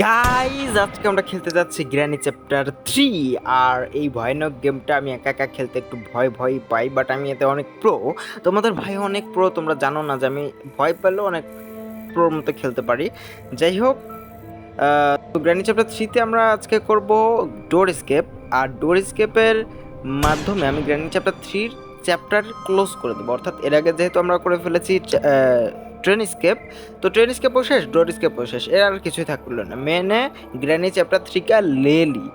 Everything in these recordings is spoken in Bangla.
গাইজ আজকে আমরা খেলতে যাচ্ছি গ্র্যানি চ্যাপ্টার 3। আর এই ভয়ানক গেমটা আমি একা একা খেলতে একটু ভয় ভয় পাই, বাট আমি এতে অনেক প্রো। তোমাদের ভাই অনেক প্রো, তোমরা জানো না যে আমি ভয় পেলেও অনেক প্রোর মতো খেলতে পারি। যাই হোক, তো গ্র্যানি চ্যাপ্টার 3তে আমরা আজকে করব ডোর স্কেপ। আর ডোর স্কেপের মাধ্যমে আমি গ্র্যানি চ্যাপ্টার 3 চ্যাপ্টার ক্লোজ করে দেবো। অর্থাৎ এর আগে যেহেতু আমরা করে ফেলেছি ট্রেন স্কেপ, তো ট্রেন স্কেপও শেষ, ডোর স্কেপও শেষ, এর আর কিছুই থাকলো না। মেনে গ্র্যানি চ্যাপ্টার 3 কা লেলি।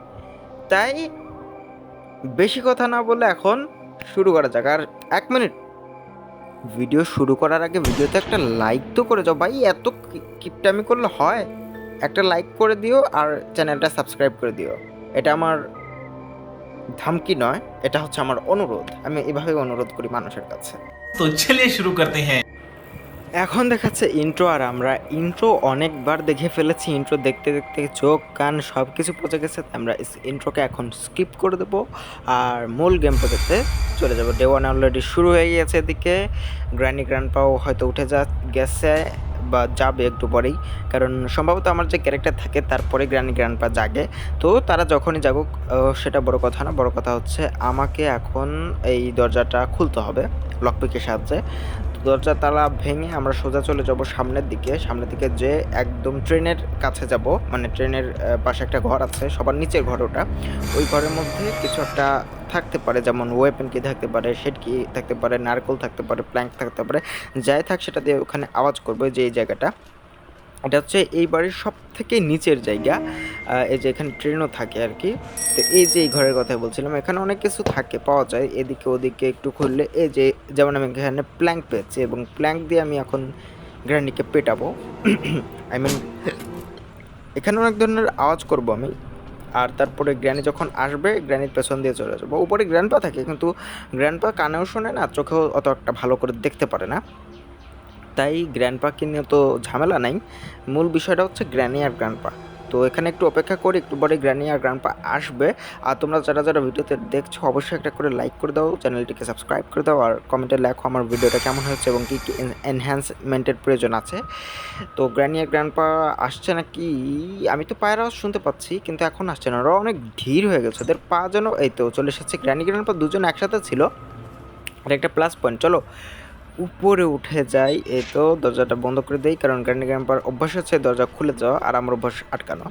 তাই বেশি কথা না বলে এখন শুরু করা যাক। আর 1 মিনিট, ভিডিও শুরু করার আগে ভিডিওতে একটা লাইক তো করে যাও ভাই, এত কিপটামি করলে হয়? একটা লাইক করে দিও আর চ্যানেলটা সাবস্ক্রাইব করে দিও। এটা আমার ধমকি নয়, এটা হচ্ছে আমার অনুরোধ। আমি এভাবে অনুরোধ করি মানুষের কাছে। तो चलिए शुरू करते हैं। এখন দেখাচ্ছে ইন্ট্রো, আর আমরা ইন্ট্রো অনেকবার দেখে ফেলেছি। ইন্ট্রো দেখতে দেখতে চোখ কান সব কিছু পচে গেছে। আমরা ইন্ট্রোকে এখন স্কিপ করে দেবো আর মূল গেম দেখতে চলে যাবো। ডে 1 অলরেডি শুরু হয়ে গেছে। এদিকে গ্র্যানি গ্র্যান্ডপাও হয়তো উঠে গেছে বা যাবে একটু পরেই, কারণ সম্ভবত আমার যে ক্যারেক্টার থাকে তারপরে গ্র্যানি গ্র্যান্ডপা জাগে। তো তারা যখনই জাগুক সেটা বড় কথা না, বড় কথা হচ্ছে আমাকে এখন এই দরজাটা খুলতে হবে লকপিকের সাহায্যে। দরজা তালা ভেঙে আমরা সোজা চলে যাব সামনের দিকে যে একদম ট্রেনের কাছে যাব। মানে ট্রেনের পাশে একটা ঘর আছে, সবার নিচের ঘর ওটা। ওই ঘরের মধ্যে কিছু একটা থাকতে পারে, যেমন ওয়েপেন কি থাকতে পারে, শেড কি থাকতে পারে, নারকেল থাকতে পারে, প্ল্যাঙ্ক থাকতে পারে। যাই থাক সেটা দিয়ে ওখানে আওয়াজ করবো। যে এই জায়গাটা, এটা হচ্ছে এই বাড়ির সব থেকে নিচের জায়গা। এই যে এখানে ট্রেনও থাকে আর কি। তো এই যে এই ঘরের কথা বলছিলাম, এখানে অনেক কিছু থাকে, পাওয়া যায় এদিকে ওদিকে একটু খুললে। এই যে যেমন আমি এখানে প্ল্যাঙ্ক পেয়েছি, এবং প্ল্যাঙ্ক দিয়ে আমি এখন গ্র্যান্ডিকে পেটাবো। আই মিন এখানে অনেক ধরনের আওয়াজ করব আমি। আর তারপরে গ্র্যানি যখন আসবে, গ্র্যানির পেছন দিয়ে চলে যাবো। উপরে গ্র্যান্ডপা থাকে, কিন্তু গ্র্যান্ডপা কানেও শোনে না, চোখেও অত একটা ভালো করে দেখতে পারে না। তাই গ্র্যান্ডপাকে নিয়ে তো ঝামেলা নাই। মূল বিষয়টা হচ্ছে গ্র্যানি আর গ্র্যান্ডপা। তো এখানে একটু অপেক্ষা করি, একটু পরে গ্র্যানি আর গ্র্যান্ডপা আসবে। আর তোমরা যারা যারা ভিডিওতে দেখছো অবশ্যই একটা করে লাইক করে দাও, চ্যানেলটিকে সাবস্ক্রাইব করে দাও, আর কমেন্টে লেখো আমার ভিডিওটা কেমন হয়েছে এবং কী কী এনহ্যান্সমেন্টের প্রয়োজন আছে। তো গ্র্যানি আর গ্র্যান্ডপা আসছে নাকি? আমি তো পায়ের আওয়াজ শুনতে পাচ্ছি, কিন্তু এখন আসছে না। ওরা অনেক ধীর হয়ে গেছে, ওদের পা যেন। এই তো চলে এসেছে। গ্র্যানি গ্র্যান্ডপা দুজন একসাথে ছিল, এটা একটা প্লাস পয়েন্ট। চলো উপরে উঠে যাই। এই তো দরজাটা বন্ধ করে দেই, কারণ গ্র্যান্ডি গ্র্যান্ডপার অভ্যাস হচ্ছে দরজা খুলে যাওয়া, আর আমার অভ্যাস আটকানো।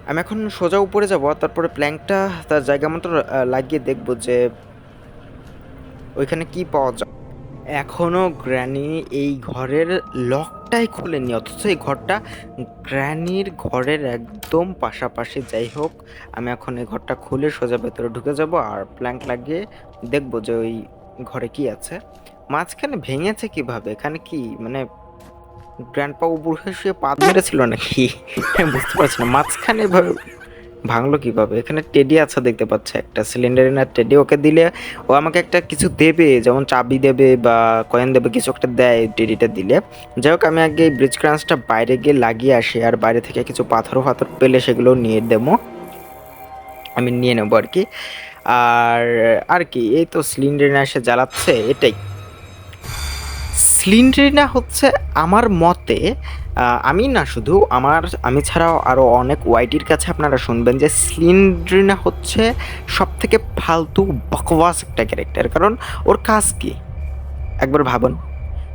আমি এখন সোজা উপরে যাব, তারপরে প্ল্যাঙ্কটা তার জায়গা মতো লাগিয়ে দেখবো যে ওইখানে কি পাওয়া যায়। এখনও গ্র্যানি এই ঘরের লকটাই খুলেনি, অথচ এই ঘরটা গ্র্যানির ঘরের একদম পাশাপাশি। যাই হোক, আমি এখন এই ঘরটা খুলে সোজা ভেতরে ঢুকে যাব আর প্ল্যাঙ্ক লাগিয়ে দেখবো যে ওই ঘরে কি আছে। মাঝখানে ভেঙেছে কিভাবে? এখানে কি মানে গ্র্যান্ডপা উপরে শুয়ে পা মেরেছিল নাকি? আমি বুঝতে পারছি না, মাঝখানে এভাবে ভাঙলো কিভাবে? এখানে টেডি আছে দেখতে পাচ্ছে, একটা সিলিন্ডারিনার টেডি। ওকে দিলে ও আমাকে একটা কিছু দেবে, যেমন চাবি দেবে বা কয়েন দেবে, কিছু একটা দেয় টেডিটা দিলে। যাই হোক, আমি আগে ব্রিজ ক্রাঞ্চটা বাইরে গিয়ে লাগিয়ে আসি, আর বাইরে থেকে কিছু পাথর ফাথর পেলে সেগুলো নিয়ে দেবো, আমি নিয়ে নেবো আর কি। আর আর কি, এই তো সিলিন্ডারিনা এসে জ্বালাচ্ছে, এটাই। স্লিন্ড্রিনা হচ্ছে আমার মতে, আমি না শুধু আমি ছাড়াও আরও অনেক ওয়াইটির কাছে আপনারা শুনবেন যে স্লিন্ড্রিনা হচ্ছে সব থেকে ফালতু বকওয়াস একটা ক্যারেক্টার। কারণ ওর কাজ কি একবার ভাবুন।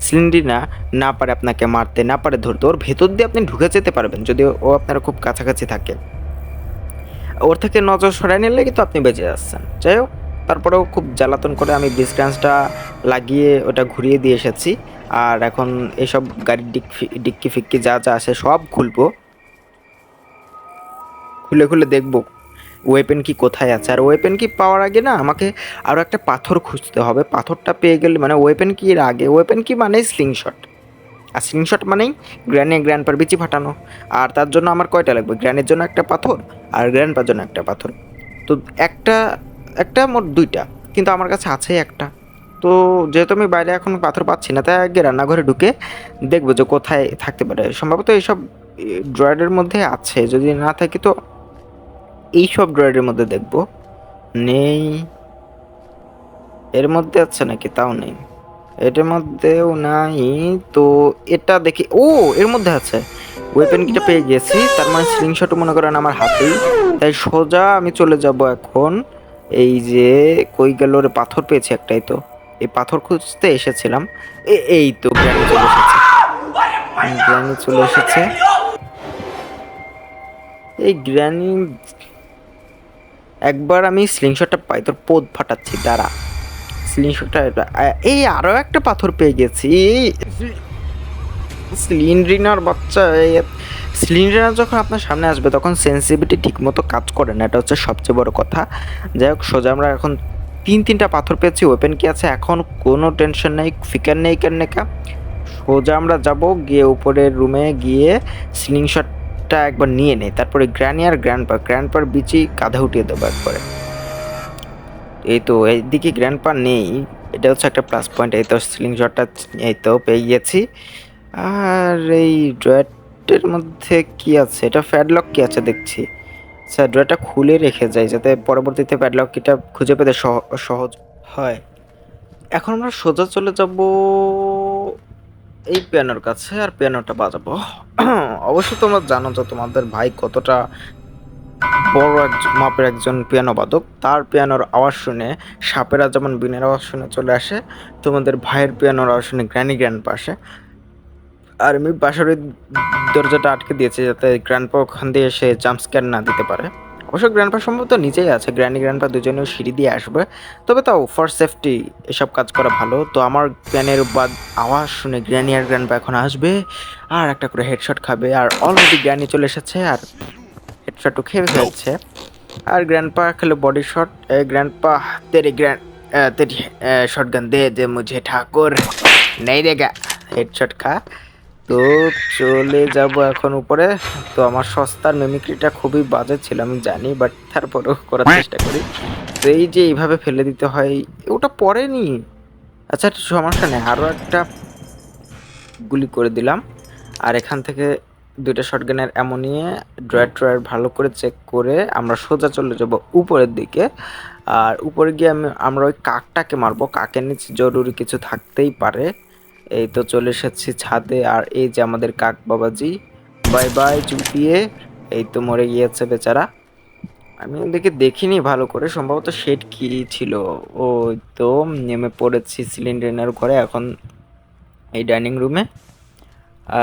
স্লিন্ড্রিনা না পারে আপনাকে মারতে, না পারে ধরতে, ওর ভেতর দিয়ে আপনি ঢুকে যেতে পারবেন যদি ও আপনার খুব কাছাকাছি থাকে। ওর থেকে নজর সরাই নিলে কিন্তু আপনি বেঁচে যাচ্ছেন। যাই হোক, তারপরেও খুব জ্বালাতন করে আমি ডিসট্যান্সটা লাগিয়ে ওটা ঘুরিয়ে দিয়ে এসেছি। আর এখন এসব গাড়ির ডিক্কি ফিক্কি যা যা আছে সব খুলবো, খুলে খুলে দেখবো ওয়েপেন কি কোথায় আছে। আর ওয়েপেন কি পাওয়ার আগে না আমাকে আরও একটা পাথর খুঁজতে হবে। পাথরটা পেয়ে গেলে, মানে ওয়েপেন কি এর আগে, ওয়েপেন কি মানে স্লিংশট, আর স্লিংশট মানেই গ্র্যান্ডপার বিচি ফাটানো। আর তার জন্য আমার কয়টা লাগবে? গ্র্যানের জন্য একটা পাথর আর গ্র্যান্ডপার জন্য একটা পাথর। তো একটা একটা মোট দুইটা, কিন্তু আমার কাছে আছে একটা। তো যেহেতু আমি বাইরে এখন পাথর পাচ্ছি না, তাই আগে রান্নাঘরে ঢুকে দেখবো যে কোথায় থাকতে পারে। সম্ভবত এইসব ড্রয়ারের মধ্যে আছে, যদি না থাকে তো এইসব ড্রয়ারের মধ্যে দেখবো। নেই, এর মধ্যে আছে নাকি? তাও নেই, এটার মধ্যেও নাই। তো এটা দেখি, ও এর মধ্যে আছে। ওয়েপেন কিটা পেয়ে গেছি, তার মানে স্লিংশটও মনে করেন আমার হাতেই। তাই সোজা আমি চলে যাব এখন। এই যে কই গেল রে, পাথর পেয়েছি একটাই তো, এই পাথর খুঁজতে এসেছিলাম। এই তো গ্র্যানি চলে এসেছে, গ্র্যানি চলে এসেছে। এই গ্র্যানি একবার আমি স্লিংশটটা পাই তোর পোদ ফাটাচ্ছি, দাঁড়া। স্লিংশটটা এই আরো একটা পাথর পেয়ে গেছি। স্লিন্ড্রিনার বাচ্চা, স্লিন্ড্রিনার যখন আপনার সামনে আসবে তখন সেন্সিটিভিটি ঠিকমতো কাজ করে না, এটা হচ্ছে সবচেয়ে বড় কথা। যাই হোক, সোজা আমরা এখন তিনটা পাথর পেয়েছি, ওপেন কি আছে এখন কোনো টেনশন নেই, ফিকার নেই কেনকা। সোজা আমরা যাব, গিয়ে উপরের রুমে গিয়ে স্লিংশটটা একবার নিয়ে নেই, তারপরে গ্র্যানি আর গ্র্যান্ডপার বিচি কাঁধে উঠিয়ে দেবো একবারে। এই তো এইদিকে গ্র্যান্ডপা নেই, এটা হচ্ছে একটা প্লাস পয়েন্ট। এই তো স্লিংশটটা এই তো পেয়ে গেছি। আর এই ড্রয়ারটার মধ্যে কি আছে, এটা প্যাডলক কি আছে দেখছি। স্যার ড্রয়ারটা খুলে রেখে যাই যাতে পরবর্তীতে প্যাডলক কিটা খুঁজে পেতে সহজ হয়। এখন আমরা সোজা চলে যাব এই পিয়ানোর কাছে আর পিয়ানোটা বাজাবো। অবশ্য তোমরা জানো যে তোমাদের ভাই কতটা বড় মাপের একজন পিয়ানো বাদক। তার পিয়ানোর আওয়াজ শুনে সাপেরা যেমন বিনের আওয়াজ শুনে চলে আসে, তোমাদের ভাইয়ের পিয়ানোর আওয়াজ শুনে গ্র্যান্ডপা আসে। আর আমি বাসারের দরজাটা আটকে দিয়েছি যাতে গ্র্যান্ডপা ওখান দিয়ে এসে জাম্পস্ক্যার না দিতে পারে। অবশ্য গ্র্যান্ডপা সম্ভবত নিচেই আছে, গ্র্যান্ডপা দুজনেও সিঁড়ি দিয়ে আসবে। তবে তাও ফর সেফটি এসব কাজ করা ভালো। তো আমার প্যানের আওয়াজ শুনে গ্র্যানি আর গ্র্যান্ডপা এখন আসবে আর একটা করে হেডশট খাবে। আর অলরেডি গ্র্যানি চলে এসেছে আর হেডশটও খেয়ে ফেলছে। আর গ্র্যান্ডপা খেলো বডি শট। গ্র্যান্ডপা তেরি শটগান দে দে মুঝে ঠাকুর, নেই দেগা, হেডশট খা। তো চলে যাব এখন উপরে। তো আমার সস্তার মিমিক্রিটা খুবই বাজে ছিল আমি জানি, বাট তারপরেও করার চেষ্টা করি। তো এই যে এইভাবে ফেলে দিতে হয়, ওটা পড়েনি। আচ্ছা সমস্যা নেই, আরও একটা গুলি করে দিলাম। আর এখান থেকে দুইটা শটগানের এমন নিয়ে ড্রয়ার ভালো করে চেক করে আমরা সোজা চলে যাব উপরের দিকে। আর উপরে গিয়ে আমরা ওই কাকটাকে মারবো, কাকের নিচে জরুরি কিছু থাকতেই পারে। এই তো চলে এসেছি ছাদে, আর এই যে আমাদের কাক বাবাজি, বাই বাই চুপিয়ে। এই তো মরে গিয়েছে বেচারা, আমি ওদিকে দেখিনি ভালো করে, সম্ভবত শেড কি ছিল। ও তো নেমে পড়েছি সিলিন্ডারের ঘরে এখন, এই ডাইনিং রুমে।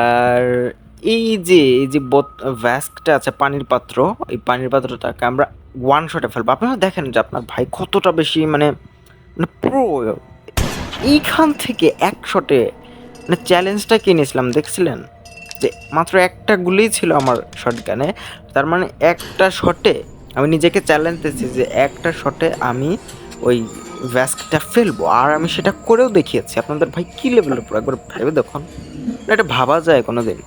আর এই যে ভ্যাস্কটা আছে পানির পাত্র, এই পানির পাত্রটাকে আমরা ওয়ান শটে ফেলবো। আপনারা দেখেন যে আপনার ভাই কতটা বেশি মানে প্রো। এইখান থেকে এক শটে মানে চ্যালেঞ্জটা কি নিয়েছিলাম দেখছিলেন, যে মাত্র একটা গুলিই ছিল আমার শটগানে। তার মানে একটা শটে আমি নিজেকে চ্যালেঞ্জ দিয়েছি যে একটা শটে আমি ওই ভ্যাস্কটা ফেলবো, আর আমি সেটা করেও দেখিয়েছি। আপনাদের ভাই কী লেভেলের উপর একবার ভেবে দেখুন, এটা ভাবা যায় কোনো দিন।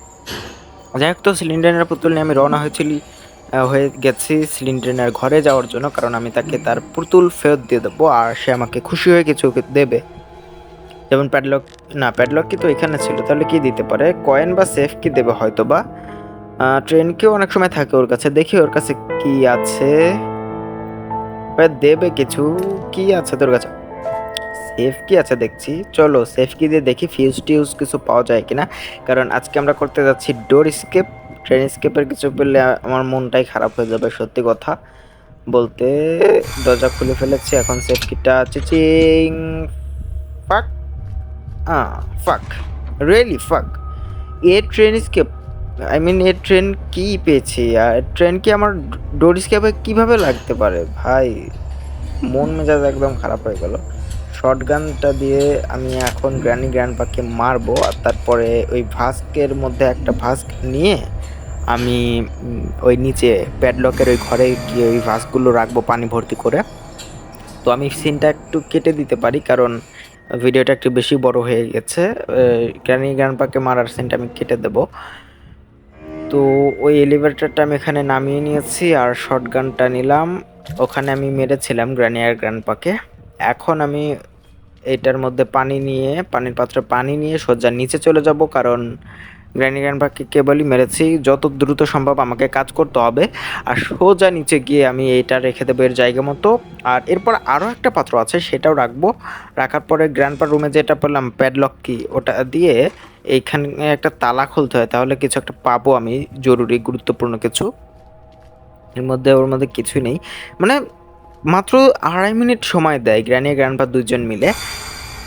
যাই হোক, তো সিলিন্ডারের পুতুল নিয়ে আমি রওনা হয়ে গেছি সিলিন্ডারের ঘরে যাওয়ার জন্য, কারণ আমি তাকে তার পুতুল ফেরত দিয়ে দেবো আর সে আমাকে খুশি হয়ে কিছু দেবে। যেমন প্যাডলক কি তো এখানে ছিল, তাহলে কি দিতে পারে, কয়েন বা সেফ কি দেবে হয়তো বা। ট্রেনকেও অনেক সময় থাকে ওর কাছে, দেখি ওর কাছে কি আছে, দেবে কিছু। কি আছে তোর কাছে, সেফ কি আছে দেখছি, চলো সেফ কি দিয়ে দেখি ফিউজ টিউজ কিছু পাওয়া যায় কিনা। কারণ আজকে আমরা করতে যাচ্ছি ডোর স্কেপ, ট্রেন স্কেপের কিছু পেলে আমার মনটাই খারাপ হয়ে যাবে সত্যি কথা বলতে। দরজা খুলে ফেলেছি, এখন সেফ কিটা চিচিং, ফাক, fuck, really fuck. A train escape, I mean a train কি পেয়েছি, আর ট্রেন কি আমার ডোর স্কেপে কীভাবে লাগতে পারে ভাই, মন মেজাজ একদম খারাপ হয়ে গেল। শটগানটা দিয়ে আমি এখন গ্র্যান্ডপাকে মারবো, আর তারপরে ওই ভাস্কের মধ্যে একটা ভাস্ক নিয়ে আমি ওই নিচে প্যাডলকের ওই ঘরে গিয়ে ওই ভাস্কগুলো রাখবো পানি ভর্তি করে। তো আমি সিনটা একটু কেটে দিতে পারি কারণ ভিডিওটা একটু বেশি বড় হয়ে গেছে। গ্র্যান্ডপাকে মারার সিনটা আমি কেটে দেবো। তো ওই এলিভেটরটা আমি এখানে নামিয়ে নিয়েছি আর শটগানটা নিলাম, ওখানে আমি মেরেছিলাম গ্র্যান্ডপাকে। এখন আমি এটার মধ্যে পানির পাত্রে পানি নিয়ে সোজা নিচে চলে যাব, কারণ গ্র্যানি গ্র্যান্ডপাকে কেবলই মেরেছি। যত দ্রুত সম্ভব আমাকে কাজ করতে হবে, আর সোজা নিচে গিয়ে আমি এটা রেখে দেবো এর জায়গা মতো। আর এরপর আরও একটা পাত্র আছে, সেটাও রাখবো। রাখার পরে গ্র্যান্ডপার রুমে যেটা পেলাম প্যাডলক কি, ওটা দিয়ে এইখানে একটা তালা খুলতে হয়, তাহলে কিছু একটা পাবো আমি, জরুরি গুরুত্বপূর্ণ কিছু। ওর মধ্যে কিছুই নেই, মানে মাত্র 2.5 মিনিট সময় দেয় গ্র্যানি গ্র্যান্ডপা দুজন মিলে।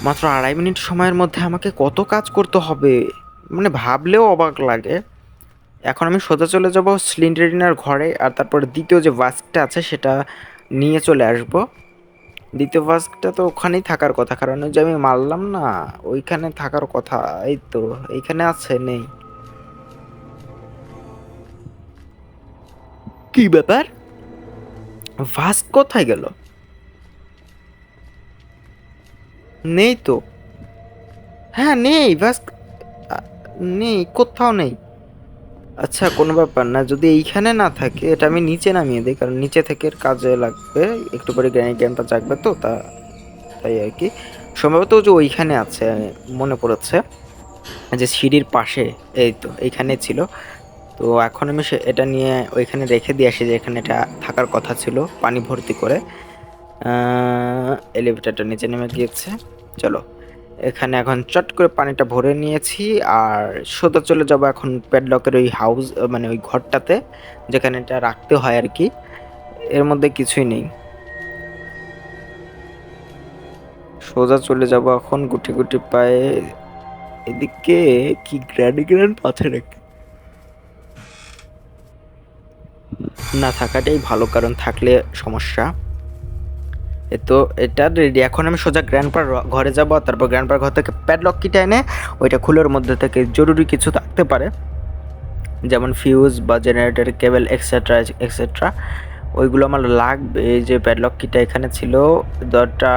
মাত্র 2.5 মিনিট সময়ের মধ্যে আমাকে কত কাজ করতে হবে, মানে ভাবলেও অবাক লাগে। এখন আমি সোজা চলে যাব স্লিন্ডারিনার ঘরে, আর তারপরে দ্বিতীয় যে ভাস্কটা আছে সেটা নিয়ে চলে আসব। দ্বিতীয় ভাস্কটা তো ওখানেই থাকার কথা, কারণ ওই যে আমি মারলাম না, ওইখানে থাকার কথা। এই তো এইখানে আছে, নেই। কি ব্যাপার, ভাস্ক কোথায় গেল? নেই তো। হ্যাঁ নেই ভাস্ক, নেই, কোথাও নেই। আচ্ছা কোনো ব্যাপার না, যদি এইখানে না থাকে এটা আমি নিচে নামিয়ে দিই, কারণ নিচে থেকে এর কাজে লাগবে। একটু পরে জ্ঞানটা জাগবে তো, তাই আর কি। সম্ভবত যে ওইখানে আছে, মনে পড়েছে যে সিঁড়ির পাশে, এই তো এইখানে ছিল। তো এখন আমি এটা নিয়ে ওইখানে রেখে দিয়ে আসি, যে এখানে এটা থাকার কথা ছিল, পানি ভর্তি করে। এলিভেটরটা নিচে নেমে গিয়েছে। চলো, এখানে এখন চট করে পানিটা ভরে নিয়েছি, আর সোজা চলে যাব এখন প্যাডলকের ওই হাউস, মানে ওই ঘরটাতে যেখানে এটা রাখতে হয় আর কি। এর মধ্যে কিছুই নেই। সোজা চলে যাব এখন গুটি গুটি পায়ে। এদিকে কি গ্র্যান্ড পাথর নাকি? না থাকাটাই ভালো, কারণ থাকলে সমস্যা। তো এটা রেডি। এখন আমি সোজা গ্র্যান্ডপার ঘরে যাব, তারপর গ্র্যান্ডপার ঘর থেকে প্যাডলক কিটা এনে ওইটা খুলের মধ্যে থেকে জরুরি কিছু থাকতে পারে, যেমন ফিউজ বা জেনারেটর কেবল এক্সেট্রা এক্সেট্রা, ওইগুলো আমার লাগবে। এই যে প্যাডলক কিটা এখানে ছিল, দরটা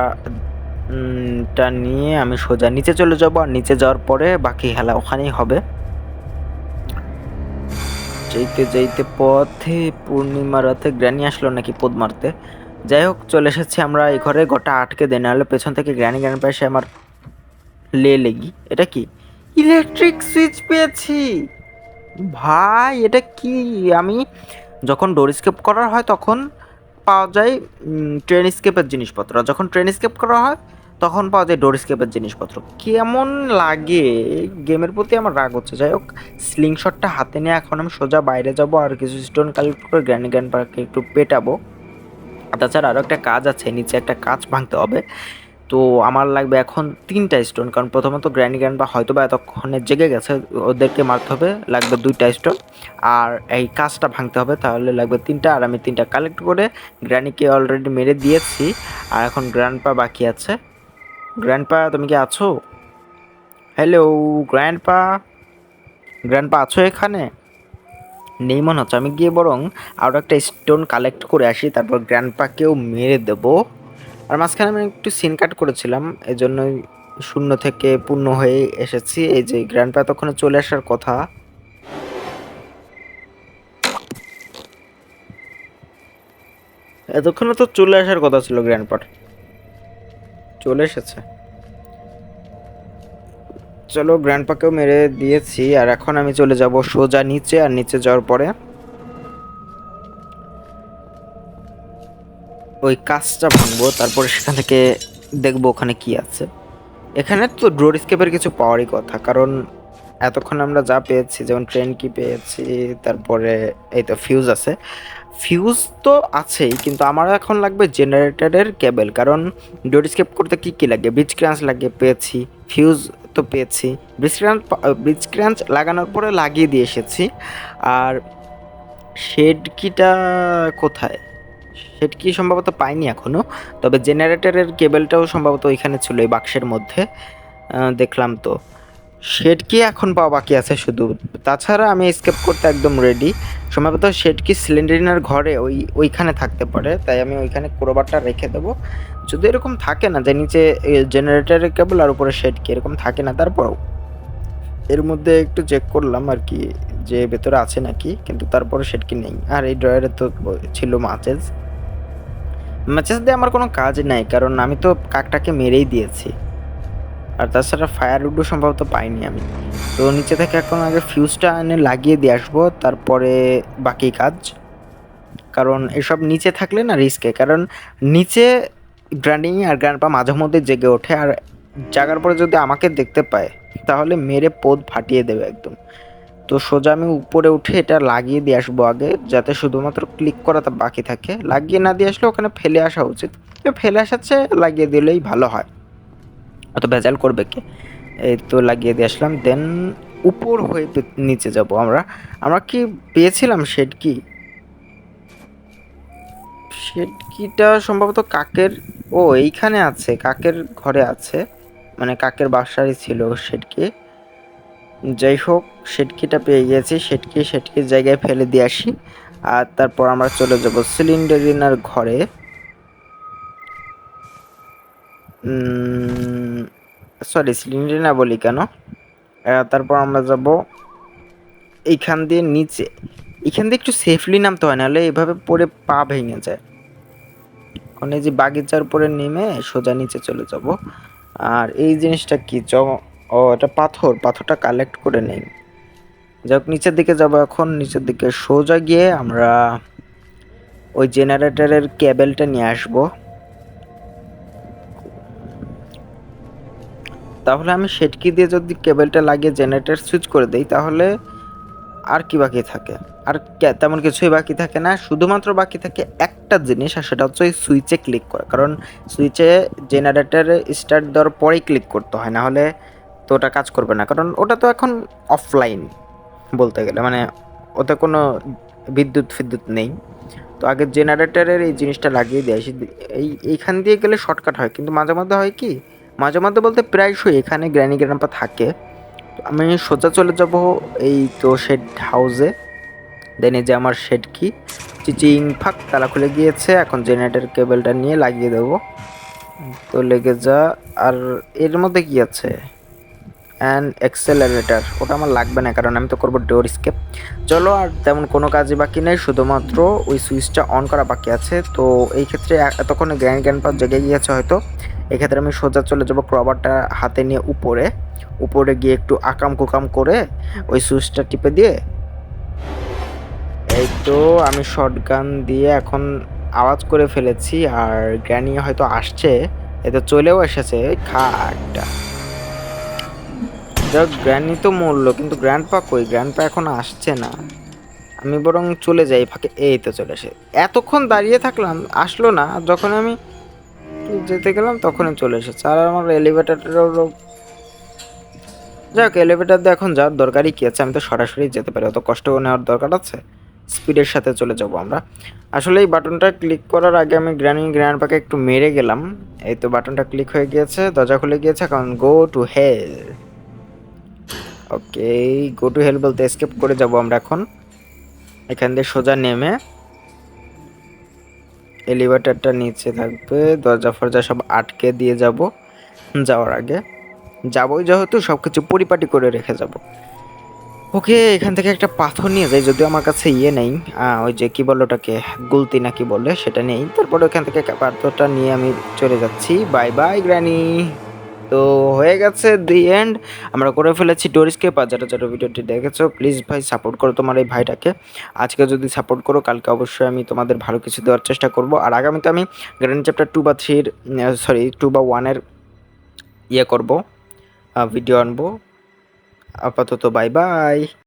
টা নিয়ে আমি সোজা নিচে চলে যাব, আর নিচে যাওয়ার পরে বাকি খেলা ওখানেই হবে। যেতে যেতে পথে পূর্ণিমা রাতে গ্র্যানি আসলো নাকি পোদ মারতে। যাই হোক, চলে এসেছি আমরা এই ঘরে। ঘরটা আটকে দেয়, নাহলে পেছন থেকে গ্র্যানি পাশে আমার লেগি। এটা কি? ইলেকট্রিক সুইচ পেয়েছি ভাই, এটা কি? আমি যখন ডোর স্কেপ করার হয় তখন পাওয়া যায় ট্রেন স্কেপের জিনিসপত্র, যখন ট্রেন স্কেপ করা হয় তখন পাওয়া যায় ডোর স্কেপের জিনিসপত্র। কেমন লাগে, গেমের প্রতি আমার রাগ হচ্ছে। যাই হোক, স্লিং শটটা হাতে নিয়ে এখন আমি সোজা বাইরে যাব, আর কিছু স্টোন কালেক্ট করে গ্র্যান্ড পার্কে একটু পেটাবো। তাছাড়া আরও একটা কাজ আছে, নিচে একটা কাজ ভাঙতে হবে। তো আমার লাগবে এখন 3টা স্টোন, কারণ প্রথমত গ্র্যান্ড বা হয়তো বা এতক্ষণে জেগে গেছে, ওদেরকে মারতে হবে। লাগবে 2টা স্টোন, আর এই কাজটা ভাঙতে হবে, তাহলে লাগবে 3টা। আর আমি 3টা কালেক্ট করে গ্র্যানিকে অলরেডি মেরে দিয়েছি, আর এখন গ্র্যান্ডপা বাকি আছে। গ্র্যান্ডপা তুমি কি আছো? হ্যালো গ্র্যান্ডপা, গ্র্যান্ডপা আছো এখানে? নেই মনে হচ্ছে। আমি গিয়ে বরং আরও একটা স্টোন কালেক্ট করে আসি, তারপর গ্র্যান্ডপাকেও মেরে দেবো। আর মাঝখানে আমি একটু সিন কাট করেছিলাম, এই জন্যই শূন্য থেকে পূর্ণ হয়ে এসেছি। এই যে গ্র্যান্ডপা তখন চলে আসার কথা। এতক্ষণে তো চলে আসার কথা ছিল, গ্র্যান্ডপার চলে এসেছে। চলো, গ্র্যান্ডপাকেও মেরে দিয়েছি, আর এখন আমি চলে যাব সোজা নিচে। আর নিচে যাওয়ার পরে ওই কাজটা ভাঙবো, তারপরে সেখান থেকে দেখবো ওখানে কি আছে। এখানে তো ডোর স্কেপের কিছু পাওয়ারই কথা, কারণ এতক্ষণ আমরা যা পেয়েছি, যেমন ট্রেন কি পেয়েছি, তারপরে এই তো ফিউজ আছে। ফিউজ তো আছেই, কিন্তু আমার এখন লাগবে জেনারেটরের কেবল, কারণ ডোর স্কেপ করতে কী কী লাগে? ব্রিজ ক্রাঞ্চ লাগে, পেয়েছি। ফিউজ তো পেয়েছি। ব্রিজ ক্রাঞ্চ লাগানোর পরে লাগিয়ে দিয়ে এসেছি। আর শেড কিটা কোথায়? শেড কি সম্ভবত পাইনি এখনও, তবে জেনারেটরের কেবলটাও সম্ভবত ওইখানে ছিল, এই বাক্সের মধ্যে দেখলাম তো। শেড কি এখন পাওয়া বাকি আছে শুধু, তাছাড়া আমি স্কেপ করতে একদম রেডি। সম্ভবত শেড কি সিলিন্ডারিনার ঘরে ওইখানে থাকতে পারে, তাই আমি ওইখানে ক্রোবারটা রেখে দেবো। যদি এরকম থাকে না যে নিচে জেনারেটরের কেবল আর উপরে শেড কি এরকম থাকে না, তারপরও এর মধ্যে একটু চেক করলাম আর কি, যে ভেতরে আছে নাকি, কিন্তু তারপরে শেড কি নেই। আর এই ড্রয়ারে তো ছিল মাচেস। মাচেস দিয়ে আমার কোনো কাজ নাই, কারণ আমি তো কাকটাকে মেরেই দিয়েছি। আর তাছাড়া ফায়ার উডও সম্ভবত পাইনি আমি। তো নিচে থেকে এখন আগে ফিউজটা এনে লাগিয়ে দিয়ে আসবো, তারপরে বাকি কাজ। কারণ এসব নিচে থাকলে না রিস্কে, কারণ নিচে গ্র্যান্ডি আর গ্র্যান্ডপা মাঝে মধ্যে জেগে ওঠে, আর জাগার পরে যদি আমাকে দেখতে পায় তাহলে মেরে পোদ ফাটিয়ে দেবে একদম। তো সোজা আমি উপরে উঠে এটা লাগিয়ে দিয়ে আসবো আগে, যাতে শুধুমাত্র ক্লিক করাটা বাকি থাকে। লাগিয়ে না দিয়ে আসলে ওখানে ফেলে আসা উচিত, ফেলে আসাচ্ছে লাগিয়ে দিলেই ভালো হয়, অত ভেজাল করবে কে। এই তো লাগিয়ে দিয়ে আসলাম, দেন উপর হয়ে নিচে যাব আমরা। আমরা কি পেয়েছিলাম শেড কি? শেড কিটা সম্ভবত কাকের, ও এইখানে আছে, কাকের ঘরে আছে, মানে কাকের বাসারই ছিল শেড কি। যাই হোক, সেটকিটা পেয়ে গেছি, সেটকির জায়গায় ফেলে দিয়ে আসি। আর তারপর আমরা চলে যাব সিলিন্ডারিনার ঘরে। সরি, সিলিন্ডারিনা বলি কেন, তারপর আমরা যাব এইখান দিয়ে নিচে। এখান দিয়ে একটু সেফলি নামতে হয়, নাহলে এভাবে পরে পা ভেঙে যায়। এখন এই যে বাগিচার উপরে নেমে সোজা নিচে চলে যাব। আর এই জিনিসটা কি ও এটা পাথরটা কালেক্ট করে নেই। যাই হোক, নিচের দিকে যাব এখন। নিচের দিকে সোজা গিয়ে আমরা ওই জেনারেটরের কেবেলটা নিয়ে আসব। তাহলে আমি সেটকি দিয়ে যদি কেবেলটা লাগিয়ে জেনারেটর সুইচ করে দেই, তাহলে আর কি বাকি থাকে? আর তেমন কিছুই বাকি থাকে না, শুধুমাত্র বাকি থাকে একটা জিনিস, আর সেটা হচ্ছে ওই সুইচে ক্লিক করা। কারণ সুইচে জেনারেটরে স্টার্ট দেওয়ার পরেই ক্লিক করতে হয়, না হলে তো ওটা কাজ করবে না। কারণ ওটা তো এখন অফলাইন বলতে গেলে, মানে ওতে কোনো বিদ্যুৎ নেই। তো আগে জেনারেটরের এই জিনিসটা লাগিয়ে দিয়ে আসি। এইখান দিয়ে গেলে শর্টকাট হয়, কিন্তু মাঝে মধ্যে হয় কি, মাঝে মধ্যে বলতে প্রায়শই এখানে গ্র্যানি গ্র্যান্ডপা থাকে। তো আমি সোজা চলে যাব এই তো শেড হাউসে। দেন এই যে আমার শেড কি, চিচিং ফাক, তালা খুলে গিয়েছে। এখন জেনারেটর কেবলটা নিয়ে লাগিয়ে দেবো। তো লেগে যা। আর এর মধ্যে কি আছে, অ্যান্ড এক্সেলারেটার, ওটা আমার লাগবে না, কারণ আমি তো করবো ডোর স্কেপ। চলো, আর তেমন কোনো কাজই বাকি নেই, শুধুমাত্র ওই সুইচটা অন করা বাকি আছে। তো এই ক্ষেত্রে এতক্ষণে গ্র্যান্ডপা জেগে গিয়েছে হয়তো। এক্ষেত্রে আমি সোজা চলে যাবো ক্রবারটা হাতে নিয়ে উপরে গিয়ে একটু আকাম কুকাম করে ওই সুইচটা টিপে দিয়ে, এই তো আমি শটগান দিয়ে এখন আওয়াজ করে ফেলেছি। আর গ্র্যানি হয়তো আসছে, এ তো চলেও এসেছে, খা একটা। যাক, গ্র্যানি তো মরলো, কিন্তু গ্র্যান্ডপা কই? গ্র্যান্ডপা এখন আসছে না। আমি বরং চলে যাই ফাঁকে। এই তো চলে এসে, এতক্ষণ দাঁড়িয়ে থাকলাম, আসলো না। যখন আমি যেতে গেলাম তখনই চলে এসেছে। আর আমার এলিভেটারেরও, যাক, এলিভেটার দিয়ে এখন যাওয়ার দরকারই কি আছে? আমি তো সরাসরি যেতে পারি, অত কষ্ট নেওয়ার দরকার আছে? স্পিডের সাথে চলে যাব আমরা। আসলে এই বাটনটা ক্লিক করার আগে আমি গ্র্যান্ডপাকে একটু মেরে গেলাম। এই তো বাটনটা ক্লিক হয়ে গিয়েছে, দরজা খুলে গিয়েছে। এখন go to hell. Okay, go to hell বলতে এসকেপ করে যাব আমরা এখন। এখান দিয়ে সোজা নেমে এলিভেটরটা নিচে থাকবে, দরজা ফরজা সব আটকে দিয়ে যাব। যাওয়ার আগে যাবোই যেহেতু, সব কিছু পরিপাটি করে রেখে যাব। ওকে, এখান থেকে একটা পাথর নিয়ে যাই, যদিও আমার কাছে ইয়ে নেই, ওই যে কি বলে ওটাকে, গুলতি না কি বলে, সেটা নেই। তারপরে ওখান থেকে পাথরটা নিয়ে আমি চলে যাচ্ছি। Bye bye granny. তো হয়ে গেছে দি এন্ড, আমরা করে ফেলেছি ডোর স্কেপ। আর যারা যারা ভিডিওটি দেখেছো, প্লিজ ভাই সাপোর্ট করো তোমার এই ভাইটাকে। আজকে যদি সাপোর্ট করো, কালকে অবশ্যই আমি তোমাদের ভালো কিছু দেওয়ার চেষ্টা করব। আর আগামীতে আমি গ্র্যান্ড চ্যাপ্টার 2 বা 3 সরি 2 বা 1 ইয়ে করব, ভিডিও আনবো। আপাতত বাই বাই।